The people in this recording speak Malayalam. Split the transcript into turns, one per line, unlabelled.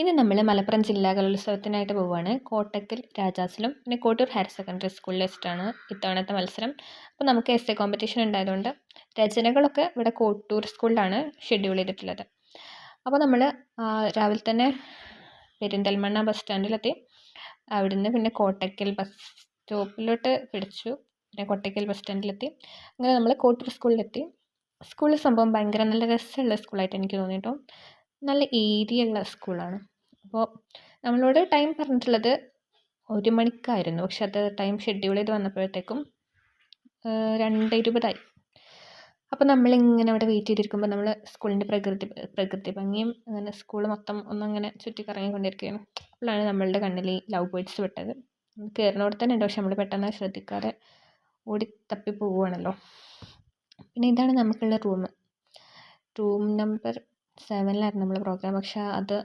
ഇനി നമ്മൾ മലപ്പുറം ജില്ലാ കലോത്സവത്തിനായിട്ട് പോവുകയാണ്. കോട്ടക്കൽ രാജാസിലും പിന്നെ കോട്ടൂർ ഹയർ സെക്കൻഡറി സ്കൂളിൽ വെച്ചിട്ടാണ് ഇത്തവണത്തെ മത്സരം. അപ്പോൾ നമുക്ക് എസ്സേ കോമ്പറ്റീഷൻ ഉണ്ടായതുകൊണ്ട് രചനകളൊക്കെ ഇവിടെ കോട്ടൂർ സ്കൂളിലാണ് ഷെഡ്യൂൾ ചെയ്തിട്ടുള്ളത്. അപ്പോൾ നമ്മൾ രാവിലെ തന്നെ പെരിന്തൽമണ്ണ ബസ് സ്റ്റാൻഡിലെത്തി. അവിടുന്ന് പിന്നെ കോട്ടക്കൽ ബസ് സ്റ്റോപ്പിലോട്ട് പിടിച്ചു. പിന്നെ കോട്ടക്കൽ ബസ് സ്റ്റാൻഡിലെത്തി. അങ്ങനെ നമ്മൾ കോട്ടൂർ സ്കൂളിലെത്തി. സ്കൂളിൽ സംഭവം ഭയങ്കര നല്ല രസമുള്ള സ്കൂളായിട്ട് എനിക്ക് തോന്നി കേട്ടോ. നല്ല ഏരിയ ഉള്ള സ്കൂളാണ്. അപ്പോൾ നമ്മളോട് ടൈം പറഞ്ഞിട്ടുള്ളത് 1 മണിക്കായിരുന്നു. പക്ഷെ അത് ടൈം ഷെഡ്യൂൾ ചെയ്ത് വന്നപ്പോഴത്തേക്കും 2:20 അപ്പോൾ നമ്മളിങ്ങനെ അവിടെ വെയിറ്റ് ചെയ്തിരിക്കുമ്പോൾ നമ്മൾ സ്കൂളിൻ്റെ പ്രകൃതി ഭംഗിയും അങ്ങനെ സ്കൂൾ മൊത്തം ഒന്നങ്ങനെ ചുറ്റിക്കറങ്ങിക്കൊണ്ടിരിക്കുകയാണ്. അപ്പോഴാണ് നമ്മളുടെ കണ്ണിൽ ഈ ലവ് ബേർഡ്സ് വിട്ടത്. കയറുന്നവിടെ തന്നെ ഉണ്ട്, പക്ഷെ നമ്മൾ പെട്ടെന്ന് ശ്രദ്ധിക്കാതെ ഓടി തപ്പി പോവുകയാണല്ലോ. പിന്നെ ഇതാണ് നമുക്കുള്ള റൂം നമ്പർ 7-ലായിരുന്നു നമ്മൾ പ്രോഗ്രാം. പക്ഷേ അത്